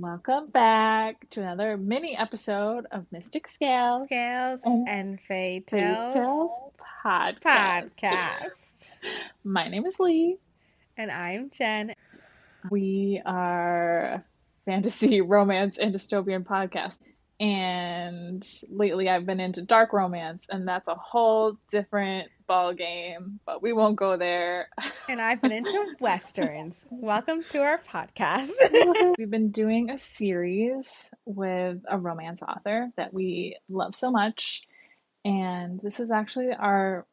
Welcome back to another mini episode of Mystic Scales Scales and and Fairy Fairy Tales Tales Podcast. podcast. My name is Lee. And I'm Jen. We are a fantasy, romance, and dystopian podcast. And lately I've been into dark romance, and that's a whole different ball game, but we won't go there. And I've been into Westerns. Welcome to our podcast. We've been doing a series with a romance author that we love so much. And this is actually our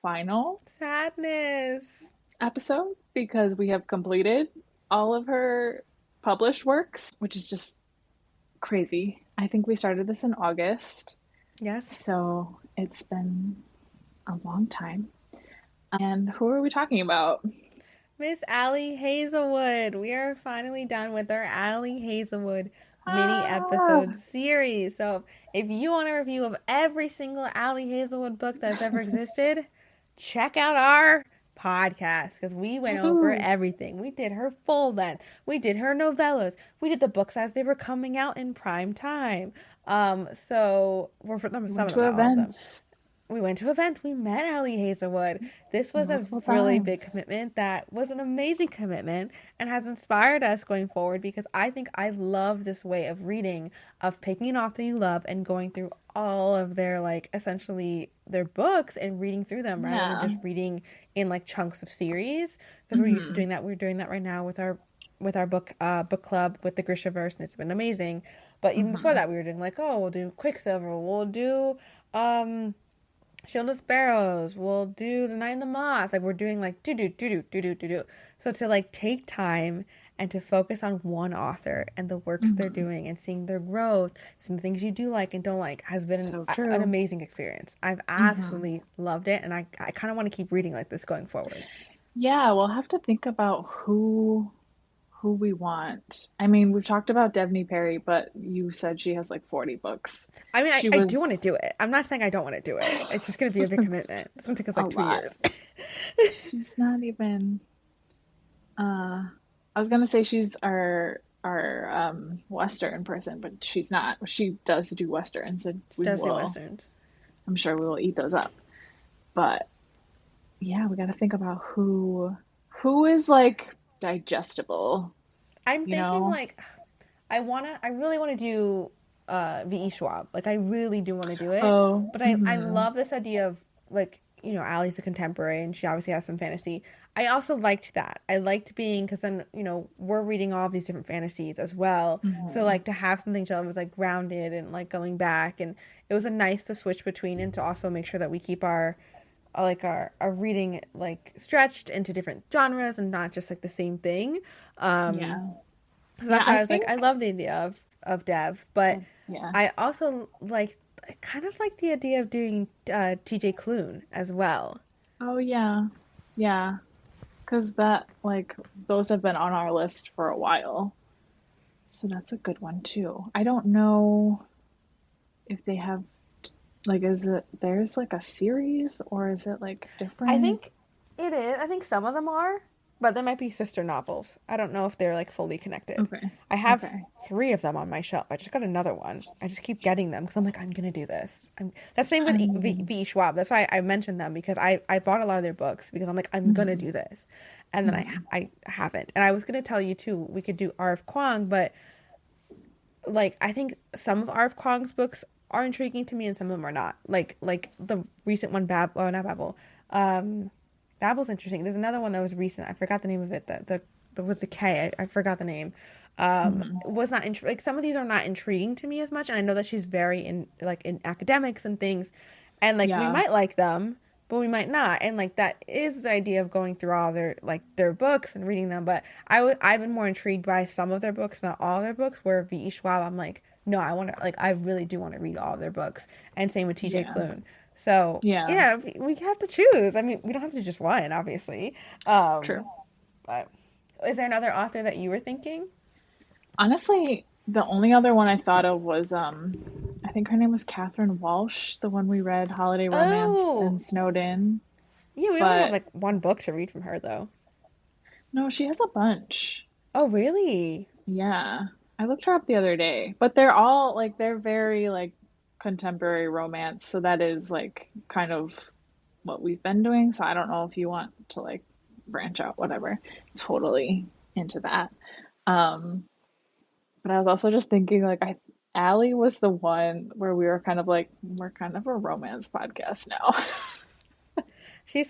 final Sadness. episode because we have completed all of her published works, which is just crazy. I think we started this in August, Yes. so it's been a long time. And who are we talking about? Miss Ali Hazelwood. We are finally done with our Ali Hazelwood mini Ah, episode series. So if you want a review of every single Ali Hazelwood book that's ever existed, check out our podcast because we went over woohoo. everything. We did her full length. We did her novellas. We did the books as they were coming out in prime time. So we're for them, We some went of them, to not all of them. events We went to events. We met Ali Hazelwood. This was a multiple really big times. commitment that was an amazing commitment and has inspired us going forward because I think I love this way of reading, of picking an author you love and going through all of their, like, essentially their books and reading through them rather than Yeah. just reading in like chunks of series because we're used to Hmm. doing that. We're doing that right now with our book club with the Grishaverse, and it's been amazing. But even before Hmm. that, we were doing like, oh, we'll do Quicksilver, we'll do Shield of Sparrows, we'll do The Night and the Moth. Like we're doing like do. So to like take time and to focus on one author and the works they're Hmm. doing and seeing their growth, seeing the things you do like and don't like has been So an true. amazing experience. I've Hmm. absolutely loved it and I kind of want to keep reading like this going forward. Yeah, we'll have to think about who we want. I mean, we've talked about Devney Perry, but you said she has like 40 books. I mean, She I do want to was do it. I'm not saying I don't want to do it. It's just going to be a big commitment. It's going to take us a like two lot. years. She's not even I was gonna say she's our Western person, but she's not. She does do Westerns, and She we does do will, Westerns. I'm sure we will eat those up. But yeah, we gotta think about who is like digestible, I'm you thinking know? like I really want to do V.E. Schwab. Like I really do want to do it. Oh, But I love this idea of like, Allie's a contemporary and she obviously has some fantasy. I also liked that. I liked being because then, we're reading all of these different fantasies as well. So hmm. like to have something that was like grounded and like going back and it was a nice to switch between and to also make sure that we keep our reading like stretched into different genres and not just like the same thing. Um Yeah. so Yeah, that's why I I was like, I think love the idea of Dev, but yeah. I also I kind of like the idea of doing TJ Klune as well. Oh yeah. Yeah. 'Cause that like those have been on our list for a while. So that's a good one too. I don't know if they have like is it there's like a series or is it like I different? think it is. I think some of them are, but there might be sister novels. I don't know if they're like fully connected. Okay. I have Okay. three of them on my shelf. I just got another one. I just keep getting them because I'm like, I'm gonna do this. That's same with I'm V. Schwab. That's why I mentioned them because I bought a lot of their books because I'm like, I'm gonna mhm, do this, and then mhm. I haven't. And I was gonna tell you too. We could do R.F. Kuang, but like I think some of R.F. Kuang's books are intriguing to me and some of them are not. Like the recent one, not Babel. Um, Babel's interesting. There's another one that was recent. I forgot the name of it. The with the K. I forgot the name. Mhm. Was not like some of these are not intriguing to me as much, and I know that she's very in academics and things, and like we Yeah. might like them, but we might not, and like that is the idea of going through all their books and reading them. But I've been more intrigued by some of their books, not all of their books. Where V.E. Schwab, I'm like, no, I want to like I really do want to read all of their books, and same with T.J. Yeah. Klune. So Yeah. yeah, we have to choose. I mean, we don't have to just one, obviously. Um, True. but is there another author that you were thinking? Honestly, the only other one I thought of was I think her name was Catherine Walsh, the one we read Holiday Romance Oh, and Snowed In. yeah, we only have But like one book to read from her though. no, she has a bunch. Oh, really? Yeah. I looked her up the other day, but they're all like they're very like contemporary romance, so that is like kind of what we've been doing. So I don't know if you want to like branch out, whatever. Totally into that. Um, but I was also just thinking like I Allie was the one where we were kind of like we're kind of a romance podcast now. She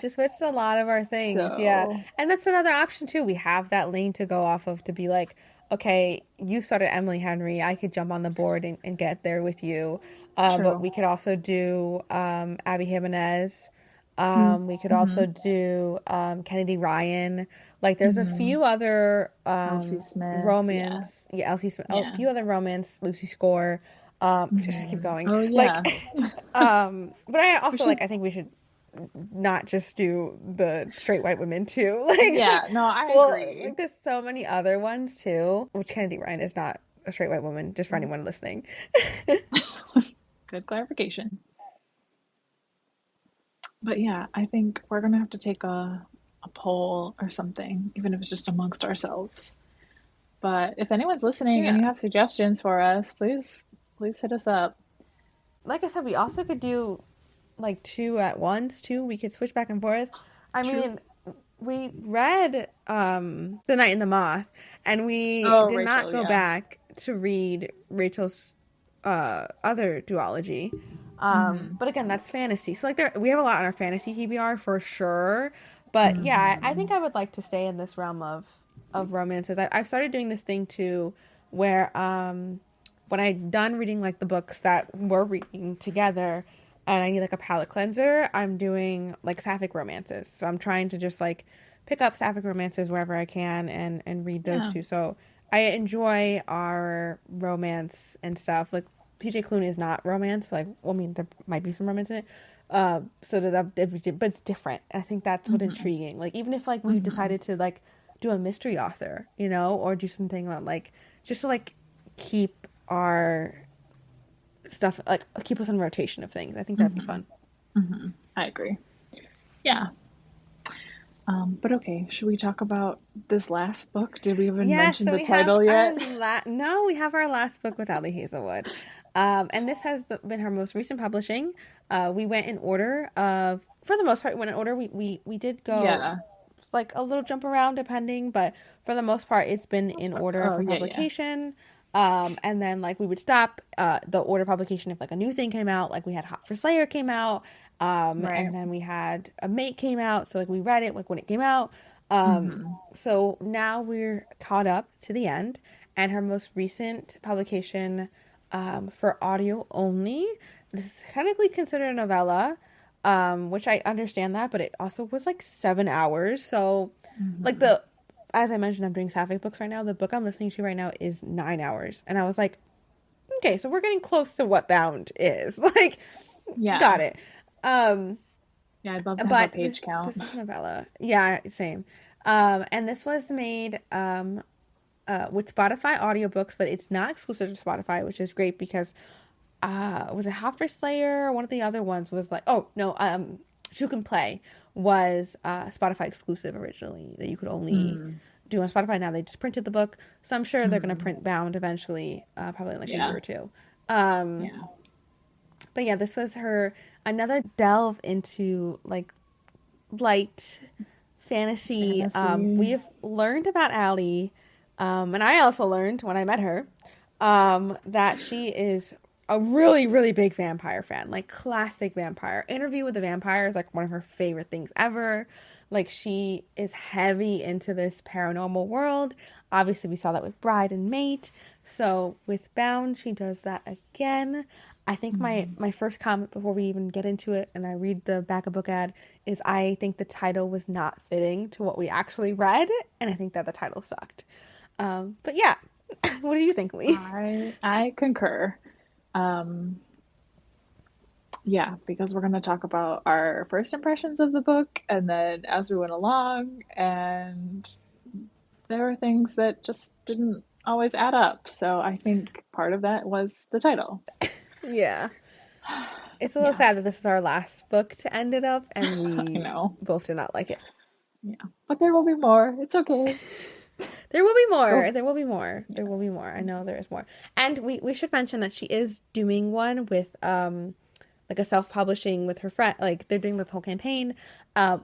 switched a lot of our things, yeah. So And that's another option too. We have that lane to go off of to be like, okay, you started Emily Henry, I could jump on the board and get there with you. But true. we could also do Abby Jimenez. We could also Mm-hmm. do Kennedy Ryan. Like, there's a Mm-hmm. few other Elsie Smith, yeah. romance. Yeah, Elsie Smith. A Yeah. few other romance. Lucy Score. Just keep Mm-hmm. going. Oh Like, yeah. but I We also like. should I think we should not just do the straight white women too. yeah, no, I Well, agree. like there's so many other ones too. Which Kennedy Ryan is not a straight white woman. Just for anyone listening. Good clarification. But yeah, I think we're gonna have to take a poll or something, even if it's just amongst ourselves. But if anyone's listening and Yeah. you have suggestions for us, please hit us up. Like I said, we also could do like two at once too. We could switch back and forth. I True. mean, we read The Night in the Moth, and we Oh, did not Rachel, go yeah. back to read Rachel's other duology. Mm-hmm. But again, that's fantasy. So like there we have a lot on our fantasy TBR for sure. But yeah, I Mm-hmm. think I would like to stay in this realm of romances. I've started doing this thing too where when I'm done reading like the books that we're reading together and I need like a palate cleanser, I'm doing like sapphic romances. So I'm trying to just like pick up sapphic romances wherever I can and read those Yeah. too. So I enjoy our romance and stuff. Like TJ Clooney is not romance. Like, well, I mean, there might be some romance in it. But it's different. I think that's what Mm-hmm. intriguing. Like, even if like we Mm-hmm. decided to like do a mystery author, you know, or do something that like just to like keep our stuff like keep us in rotation of things. I think that'd be Mm-hmm. fun. Mm-hmm. I agree. Yeah. But okay, should we talk about this last book? Did we even Yeah, mention so the we have title our yet? no, we have our last book with Ali Hazelwood, and this has been her most recent publishing. We went in order of, for the most part, we went in order. We did go Yeah. like a little jump around depending, but for the most part, it's been Most in part. order Oh, from yeah, yeah. publication. And then like we would stop the order publication if like a new thing came out, like we had Hot for Slayer came out, Right. and then we had A Mate came out, so like we read it like when it came out. Mm-hmm. So now we're caught up to the end, and her most recent publication for audio only. This is technically considered a novella, which I understand that, but it also was like 7 hours. So, like Mm-hmm. the as I mentioned, I'm doing sapphic books right now. The book I'm listening to right now is 9 hours, and I was like, okay, so we're getting close to what Bound is. Like, got Yeah. it. Um, Yeah, I'd love to have a but page count. this is novella. Yeah, same. And this was made with Spotify audiobooks, but it's not exclusive to Spotify, which is great because was it Hot for Slayer? One of the other ones was like, oh no, Who Can Play was Spotify exclusive originally that you could only Mm, do on Spotify. Now they just printed the book, so I'm sure they're going to mm, print Bound eventually, probably in like a year yeah, or two. Um, yeah. but yeah, this was her another delve into like light fantasy. We Fantasy. have learned about Allie, and I also learned when I met her that she is a really, really big vampire fan, like classic vampire. Interview with the Vampire is like one of her favorite things ever. Like she is heavy into this paranormal world. Obviously, we saw that with Bride and Mate. So with Bound, she does that again. I think Mm, my first comment before we even get into it and I read the back of book ad is I think the title was not fitting to what we actually read, and I think that the title sucked. But yeah, what do you think, Lee? I concur. Um, yeah, because we're going to talk about our first impressions of the book and then as we went along, and there were things that just didn't always add up. So I think part of that was the title. Yeah. It's a little Yeah, sad that this is our last book to end it up, and I we know. both did not like it. Yeah, but there will be more. It's okay. There will be more. Go. There will be more. There Yeah. will be more. I know there is more. And we should mention that she is doing one with like a self-publishing with her friend. Like they're doing this whole campaign.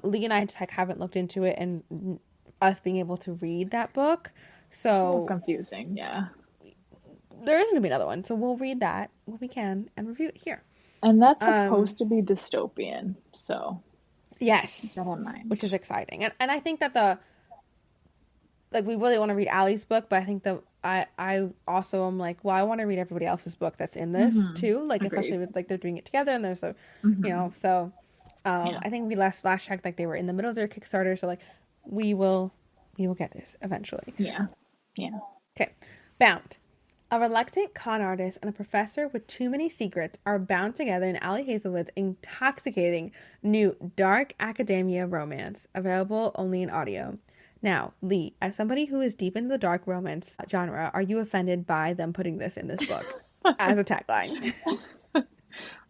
Lee and I just like haven't looked into it and us being able to read that book. It's a little So confusing. Yeah. there is going to be another one. So we'll read that when we can and review it here. And that's Um, supposed to be dystopian. So keep that yes, in which is mind. exciting. And I think that the like we really want to read Allie's book, but I think that I also am like, well, I want to read everybody else's book that's in this Mm-hmm. too. Like especially Agreed. with like they're doing it together and there's a Mm-hmm. so Yeah. I think we last checked like they were in the middle of their Kickstarter, so like we will we will get this eventually. Yeah. Yeah. Okay. Bound. A reluctant con artist and a professor with too many secrets are bound together in Ali Hazelwood's intoxicating new dark academia romance, available only in audio. Now, Lee, as somebody who is deep into the dark romance genre, are you offended by them putting this in this book as a tagline?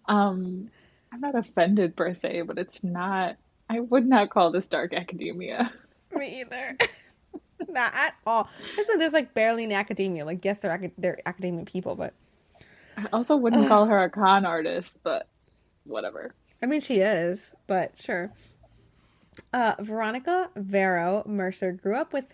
Um, I'm not offended per se, but it's not, I would not call this dark academia. Me either. Not at all. There's like barely any academia. Like, yes, they're academia people, but I also wouldn't ugh, call her a con artist, but whatever. I mean, she is, but sure. Veronica Vero Mercer grew up with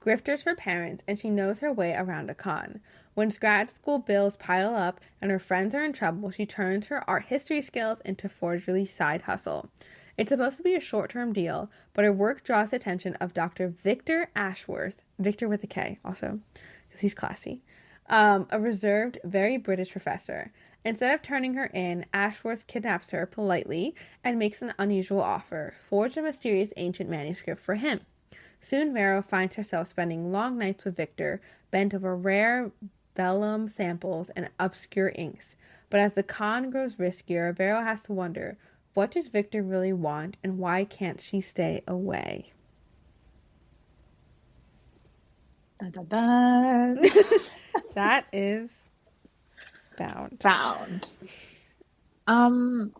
grifters for parents, and she knows her way around a con. When grad school bills pile up and her friends are in trouble, she turns her art history skills into forgery side hustle. It's supposed to be a short-term deal, but her work draws the attention of Dr. Victor Ashworth, Victor with a K also, because he's classy, a reserved, very British professor. Instead of turning her in, Ashworth kidnaps her politely and makes an unusual offer: forge a mysterious ancient manuscript for him. Soon Vero finds herself spending long nights with Victor, bent over rare vellum samples and obscure inks. But as the con grows riskier, Vero has to wonder, what does Victor really want, and why can't she stay away? Dun, dun, dun. That is Bound. Found. Um,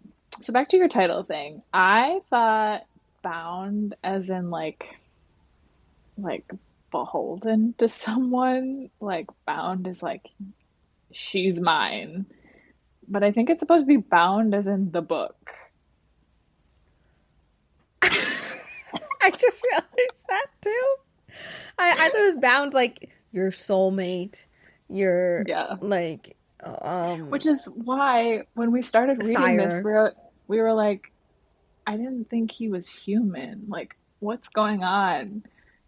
so back to your title thing. I thought bound as in like beholden to someone. Like bound is like she's mine. But I think it's supposed to be bound as in the book. I just realized that too. I thought it was Bound like your soulmate, your Yeah. like Which is why when we started reading this, sire. we were like, I didn't think he was human. Like, what's going on?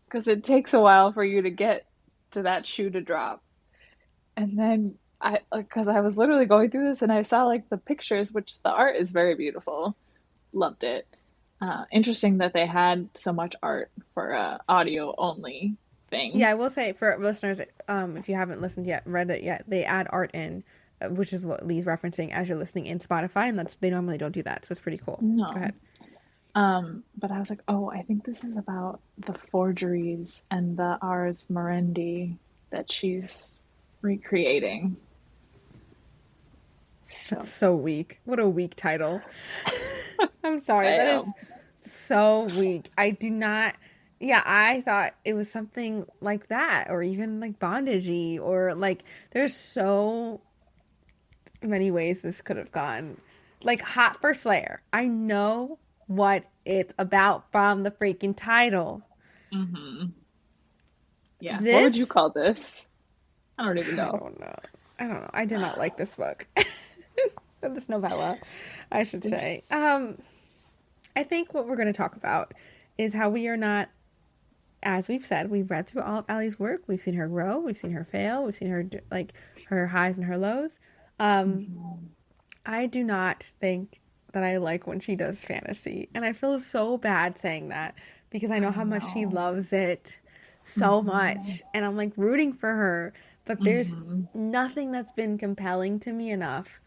Because it takes a while for you to get to that shoe to drop. And then because I was literally going through this and I saw like the pictures, which the art is very beautiful. Loved it. Interesting that they had so much art for a audio only Yeah, thing. I will say for listeners, if you haven't listened yet, read it yet, they add art in, which is what Lee's referencing as you're listening in Spotify, and that's they normally don't do that, so it's pretty cool. Go No. ahead. But I was like, oh, I think this is about the forgeries and the Ars Moriendi that she's recreating. That's So so weak. What a weak title. I'm sorry. I That is know. so weak. I do not. Yeah, I thought it was something like that, or even like bondagey, or like there's so many ways this could have gone. Like Hot for Slayer. I know what it's about from the freaking title. Hmm. Yeah. What would you This, call this? I don't even I know. don't know. I don't know. I did not like this book. This novella, I should This. say. I think what we're going to talk about is how we are not, as we've said, we've read through all of Allie's work. We've seen her grow. We've seen her fail. We've seen her like her highs and her lows. Um, Mhm. I do not think that I like when she does fantasy, and I feel so bad saying that because I know I how much she know. loves it so Hmm. much, and I'm like rooting for her. But there's Hmm. nothing that's been compelling to me enough.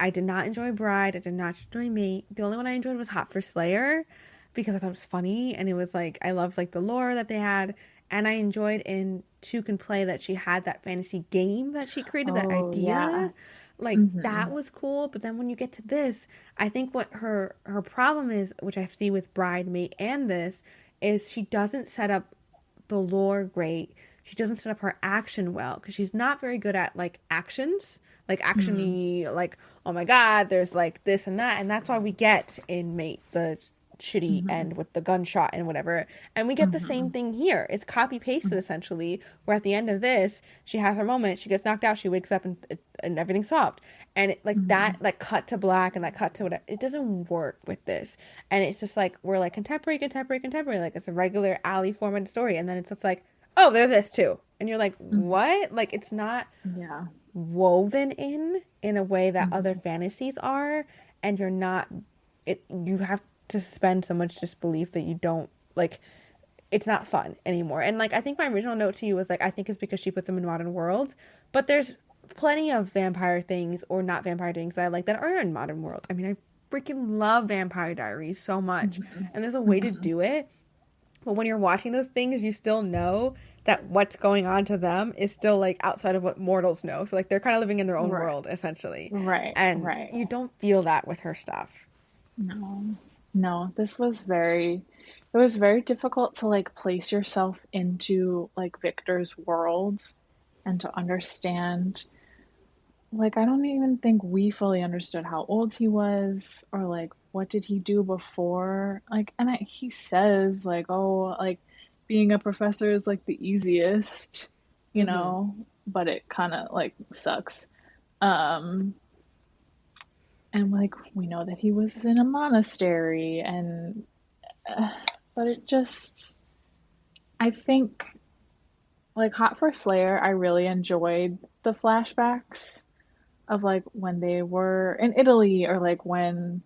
I did not enjoy Bride. I did not enjoy Mate. The only one I enjoyed was Hot for Slayer because I thought it was funny and it was like I loved like the lore that they had, and I enjoyed in Two Can Play that she had that fantasy game that she created, that Oh yeah. idea. Like that Hmm. was cool, but then when you get to this, I think what her problem is, which I see with Bride, Mate, and this, is she doesn't set up the lore great. she doesn't set up her action well because she's not very good at like actions, like Mm, actiony, like oh my god, there's like this and that, and that's why we get in Mate the shitty hmm end with the gunshot and whatever. And we get the same hmm thing here. It's copy pasted hmm essentially. Where at the end of this, she has her moment, she gets knocked out, she wakes up and everything's solved. And it, like that, hmm like cut to black and that cut to whatever, it doesn't work with this. And it's just like we're like contemporary, contemporary, contemporary. Like it's a regular alley formatted story, and then it's just like, oh, they're this too, and you're like, hmm what? Like it's not Yeah. woven in a way that other hmm fantasies are, and you're not it you have to suspend so much disbelief that you don't like it's not fun anymore. And like I think my original note to you was like I think it's because she puts them in modern worlds, but there's plenty of vampire things or not vampire things that I like that are in modern worlds. I mean, I freaking love Vampire Diaries so much, hmm and there's a way to hmm do it, but when you're watching those things, you still know that what's going on to them is still like outside of what mortals know. So like they're kind of living in their own Right. world essentially. Right. And Right. you don't feel that with her stuff. No. No, this was very, it was very difficult to like place yourself into like Victor's world and to understand. Like, I don't even think we fully understood how old he was or like what did he do before. Like, and he says like, oh, like being a professor is like the easiest, Mm-hmm. but it kind of like sucks. Um, and like we know that he was in a monastery and uh, but it just I think like Hot for Slayer, I really enjoyed the flashbacks of like when they were in Italy or like when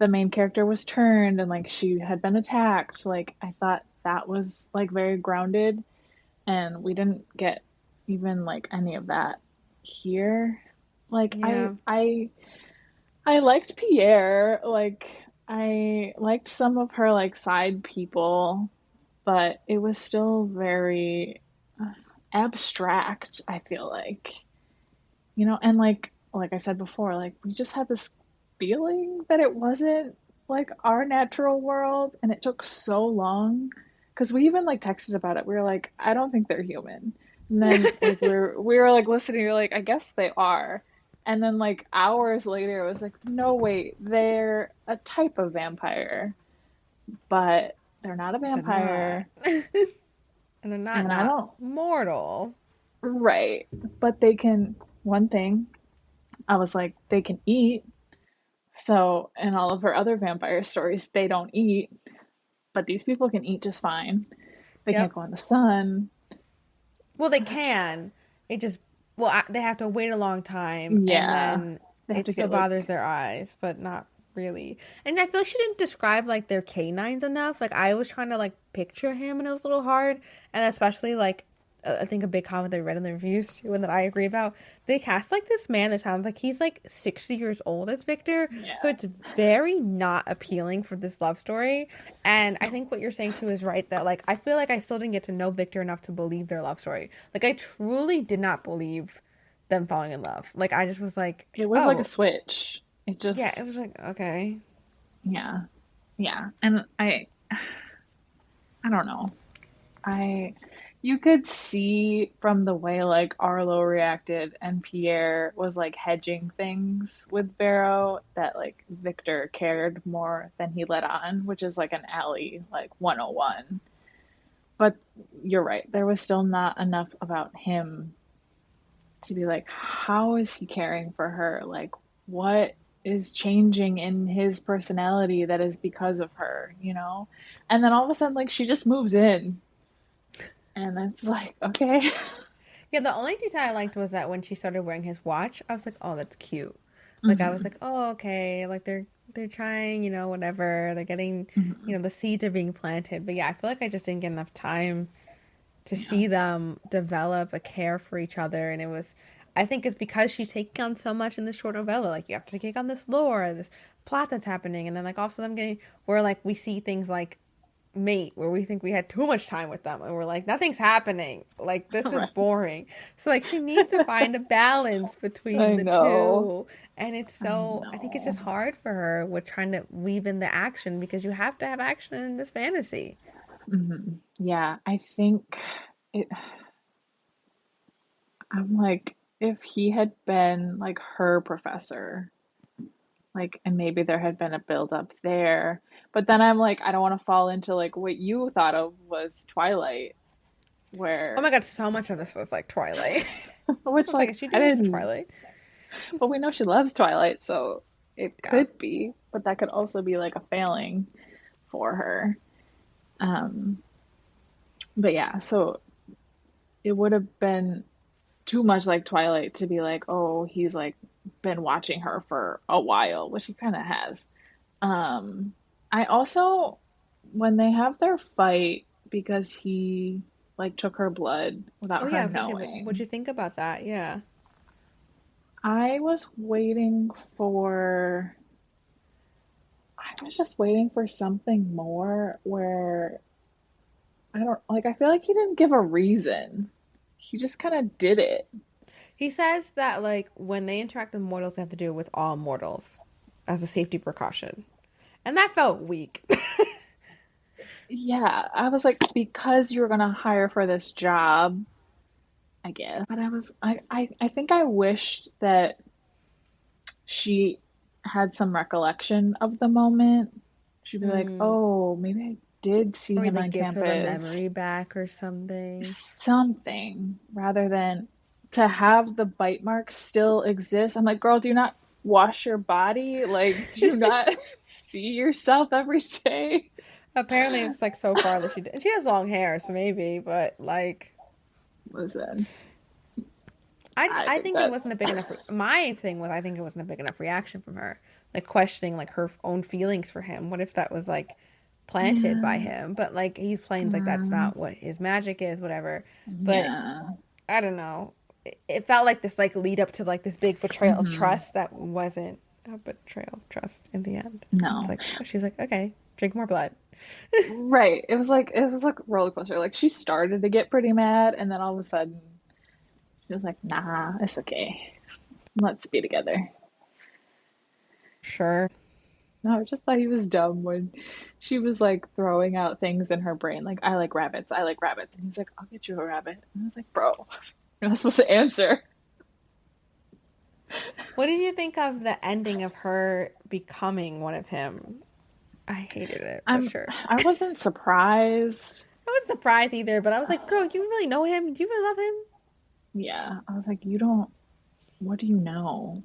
the main character was turned and like she had been attacked. Like I thought that was like very grounded and we didn't get even like any of that here. Like Yeah. I liked Pierre, like I liked some of her like side people, but it was still very abstract, I feel like. And like I said before, like we just had this feeling that it wasn't like our natural world and it took so long because we even like texted about it. We were like, I don't think they're human. And then like we were like listening, we were like, I guess they are. And then like hours later it was like, no wait, they're a type of vampire, but they're not a They're not. vampire. And they're not And I not don't mortal. right. But they can one thing, I was like, they can eat. So, in all of her other vampire stories, they don't eat, but these people can eat just fine. They can't Yep. go in the sun. Well, they They're just, can. It just they have to wait a long time, and yeah, then they have it to still get like, bothers their eyes, but not really. And I feel like she didn't describe like their canines enough. Like I was trying to like picture him, and it was a little hard. And especially like I think a big comment that I read in the reviews too, and that I agree about. They cast like this man that sounds like he's like 60 years old as Victor, so yeah, it's very not appealing for this love story. And I no, think what you're saying too is right that like I feel like I still didn't get to know Victor enough to believe their love story. Like I truly did not believe them falling in love. Like I just was like, it was like a oh, switch. It yeah, it just, was like okay. yeah, yeah. And I don't know. I you could see from the way like Arlo reacted and Pierre was like hedging things with Barrow that like Victor cared more than he let on, which is like an alley like 101. But you're right, there was still not enough about him to be like, how is he caring for her? Like, what is changing in his personality that is because of her, you know? And then all of a sudden, like, she just moves in and it's like, okay. Yeah, the only detail I liked was that when she started wearing his watch, I was like, oh, that's cute. Like I was hmm like, oh, okay, like they're trying, whatever. They're getting, hmm the seeds are being planted. But yeah, I feel like I just didn't get enough time to Yeah. see them develop a care for each other. And it was, I think it's because she's taking on so much in this short novella. Like, you have to take on this lore, this plot that's happening. And then, like, also them getting, where, like, we see things like Mate, where we think we had too much time with them. And we're like, nothing's happening. Like, this is Right. boring. So, like, she needs to find a balance between I the know. two. And it's I so, I think it's just know. hard for her with trying to weave in the action because you have to have action in this fantasy. Yeah, I think it. I'm like, if he had been like her professor, like, and maybe there had been a build up there. But then I'm like, I don't want to fall into like what you thought of was Twilight, Oh my where, god, so much of this was like Twilight. This which was like, like is she I doing this for didn't, Twilight? but we know she loves Twilight, so it Yeah. could be, but that could also be like a failing for her. Um, but yeah, so it would have been too much like Twilight to be like, oh, he's like been watching her for a while, which he kind of has. Um, I also, when they have their fight because he like took her blood Oh without yeah, her I was gonna say, what'd knowing, you think about that? Yeah. I was waiting for, I was just waiting for something more where I don't like, I feel like he didn't give a reason. He just kind of did it. He says that like when they interact with mortals, they have to do it with all mortals as a safety precaution, and that felt weak. Yeah, I was like, because you were gonna hire for this job, I guess. But I think I wished that she had some recollection of the moment. She'd be like, Mm. oh, maybe I did see Or he him like on gives her the campus. memory back or something. Something rather than to have the bite marks still exist. I'm like, girl, do you not wash your body? Like, do you not see yourself every day? Apparently, it's like so far that she has long hair, so maybe, but like Listen, I I think think it that's wasn't a big enough. My thing was I think it wasn't a big enough reaction from her, like questioning like her own feelings for him. What if that was like planted by yeah. him? But like he's playing like that's Mm, not what his magic is, whatever. But yeah. I don't know. It felt like this like lead up to like this big betrayal of Hmm. trust that wasn't a betrayal of trust in the end. It's No. like she's like, okay, drink more blood. Right. It was like roller coaster. Like she started to get pretty mad and then all of a sudden she was like, nah, it's okay. Let's be together. Sure. No, I just thought he was dumb when she was like throwing out things in her brain, like, I like rabbits, I like rabbits. And he's like, I'll get you a rabbit. And I was like, bro, you're not supposed to answer. What did you think of the ending of her becoming one of him? I hated it, but sure. I wasn't surprised. I wasn't surprised either, but I was like, girl, you really know him? Do you really love him? Yeah, I was like, you don't, what do you know?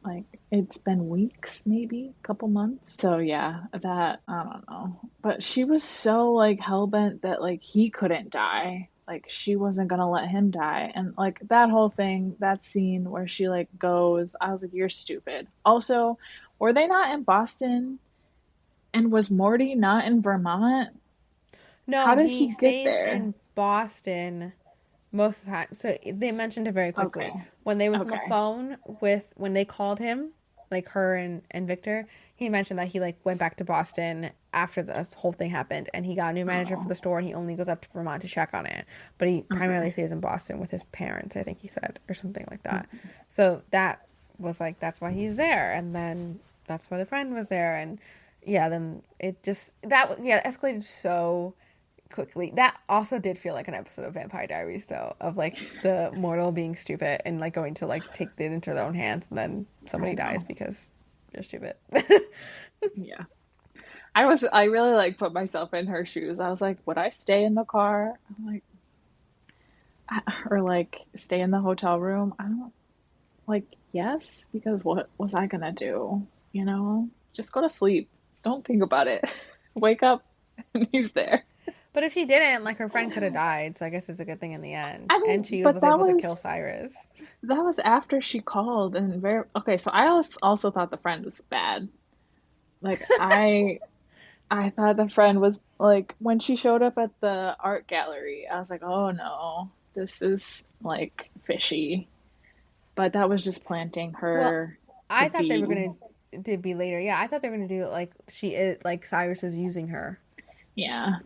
Like, it's been weeks, maybe a couple months. So yeah, that I don't know. But she was so like hell bent that like he couldn't die. Like she wasn't gonna let him die. And like that whole thing, that scene where she like goes, I was like, you're stupid. Also, were they not in Boston? And was Morty not in Vermont? How No, did he he get stays there? in Boston most of the time. So they mentioned it very quickly. Okay. When they was on the Okay. phone with when they called him, like her and Victor, he mentioned that he like went back to Boston after this whole thing happened and he got a new manager for Oh, the store and he only goes up to Vermont to check on it. But he primarily okay. stays in Boston with his parents, I think he said, or something like that. So that was like that's why he's there and then that's why the friend was there and yeah, then it just that was yeah, it escalated so quickly. That also did feel like an episode of Vampire Diaries, though, of like the mortal being stupid and like going to like take it into their own hands, and then I somebody dies know. because they're stupid. Yeah. I really like put myself in her shoes. I was like, would I stay in the car? I'm like, or like stay in the hotel room? I don't like, yes, because what was I gonna do? You know, just go to sleep. Don't think about it. Wake up and he's there. But if she didn't, like her friend could have died, so I guess it's a good thing in the end. I And mean, she but was able to kill Cyrus. that was after she called and very okay, so I also thought the friend was bad. Like I thought the friend was like when she showed up at the art gallery, I was like, "Oh no, this is like fishy." But that was just planting Well, her to I thought they were be. gonna did be later. Yeah, I thought they were gonna do it like she is like Cyrus is using her. Yeah,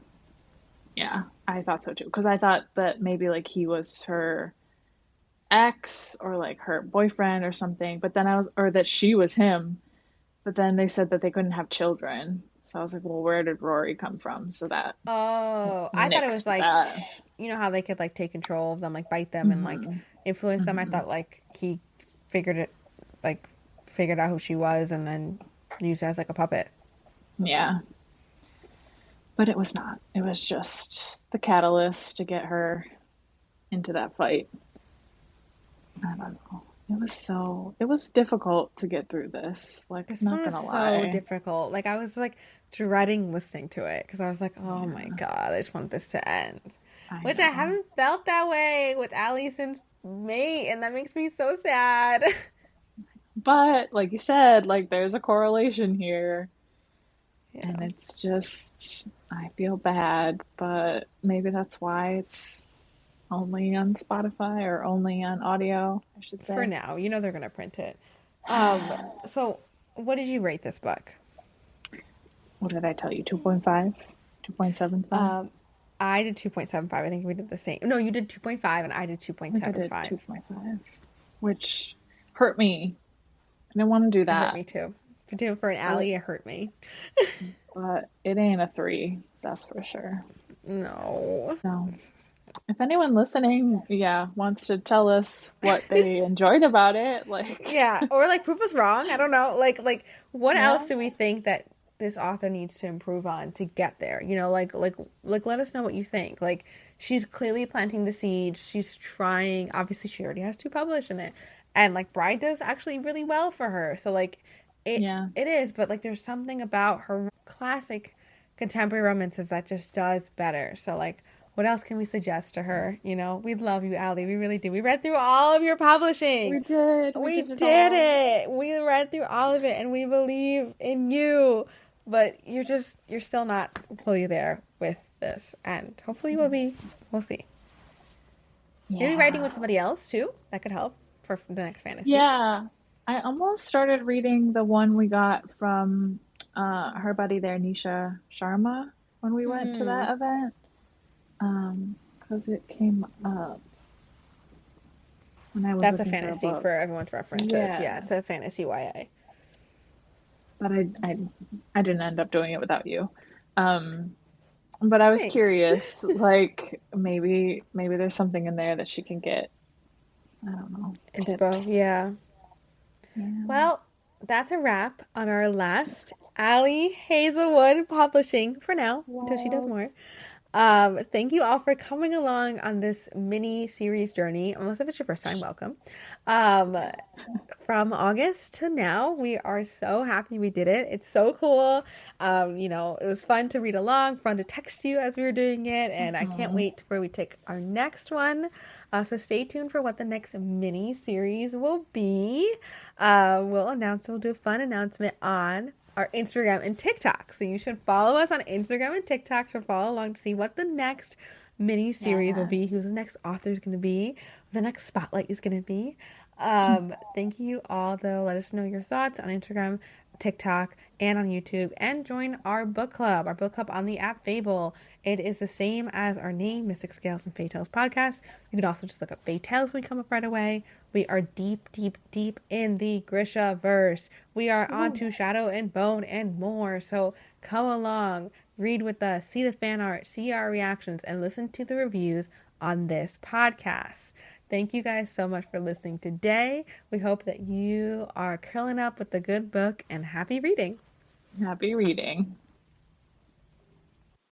yeah, I thought so too. Because I thought that maybe like he was her ex or like her boyfriend or something. But then or that she was him. But then they said that they couldn't have children. So I was like, well, where did Rory come from? So that Oh, I thought it was nixed like that. you know how they could like take control of them, like bite them and like Hmm. influenced them. I Hmm. thought like he figured it, like figured out who she was and then used it as like a puppet. Yeah, but it was not. It was just the catalyst to get her into that fight. I don't know. It was difficult to get through this. Like, This not one was gonna so lie. difficult. Like I was like dreading listening to it because I was like, oh my Yeah, God, I just want this to end. I Which I know. haven't felt that way with Ali since May, and that makes me so sad. But like you said, like there's a correlation here, and Yeah. it's just I feel bad, but maybe that's why it's only on Spotify or only on audio, I should For say. now, you know they're gonna print it. Um, so what did you rate this book? What did I tell you? 2.5? 2.75? Um, I did 2.75. I think we did the same. No, you did 2.5 and I did I think I did 2.75. 2.5, which hurt me. I didn't want to do It hurt that, me too. For an but alley, it hurt me. it ain't a 3, that's for sure. No. So, if anyone listening, yeah, wants to tell us what they enjoyed about it, like, Yeah, or like prove us wrong. I don't know. Like what yeah, else do we think that this author needs to improve on to get there? You know, like let us know what you think. Like she's clearly planting the seed. She's trying. Obviously, she already has two published in it, and like Bride does actually really well for her. So like it yeah. it is, but like there's something about her classic contemporary romances that just does better. So like what else can we suggest to her? You know, we love you, Allie. We really do. We read through all of your publishing. We We did it did all. it. We read through all of it and we believe in you. But you're still not fully there with this. And hopefully we'll be. We'll see. Maybe writing with Yeah. somebody else too. That could help for the next fantasy. Yeah. I almost started reading the one we got from her buddy there, Nisha Sharma, when we went to Hmm. that event. Because it came up when I was That's a looking for a fantasy book. for everyone's references. Yeah, Yeah. it's a fantasy YA. But I didn't end up doing it without you. Um, but I was Thanks. curious, like maybe there's something in there that she can get, I don't know, Inspo. tips. Yeah. Yeah. Well, that's a wrap on our last Ali Hazelwood publishing for now until she does Well, more. Thank you all for coming along on this mini series journey. Unless if it's your first time, welcome. Um, from August to now, we are so happy we did it. It's so cool. You know, it was fun to read along, fun to text you as we were doing it, and I can't mhm. wait for we take our next one. So stay tuned for what the next mini series will be. We'll announce. We'll do a fun announcement on our Instagram and TikTok. So you should follow us on Instagram and TikTok to follow along to see what the next mini series will be, Yes. who the next author is going to be, the next spotlight is going to be. Thank you all, though. Let us know your thoughts on Instagram, TikTok, and on YouTube. And join our book club, on the app Fable. It is the same as our name, Mystic Scales and Fae Tales Podcast. You can also just look up Fae Tales when we come up right away. We are deep, deep, deep in the Grisha verse. We are on Ooh. to Shadow and Bone and more. So come along, read with us, see the fan art, see our reactions, and listen to the reviews on this podcast. Thank you guys so much for listening today. We hope that you are curling up with a good book and happy reading. Happy reading.